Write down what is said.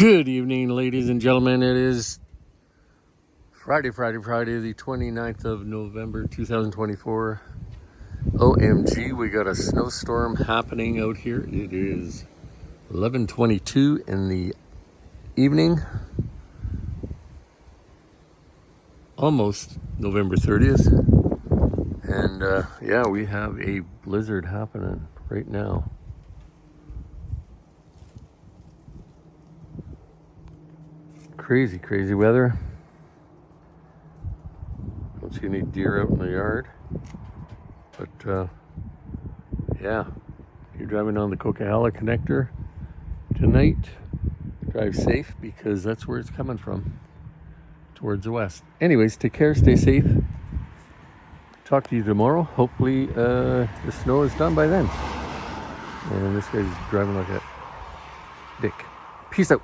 Good evening, ladies and gentlemen. It is Friday, the 29th of November, 2024. OMG, we got a snowstorm happening out here. It is 11:22 in the evening, almost November 30th. And yeah, we have a blizzard happening right now. Crazy weather. Don't see any deer out in the yard. But yeah, you're driving on the Coquihalla connector tonight. Drive safe because that's where it's coming from, towards the west. Anyways, take care, stay safe. Talk to you tomorrow. Hopefully the snow is done by then. And this guy's driving like a dick. Peace out.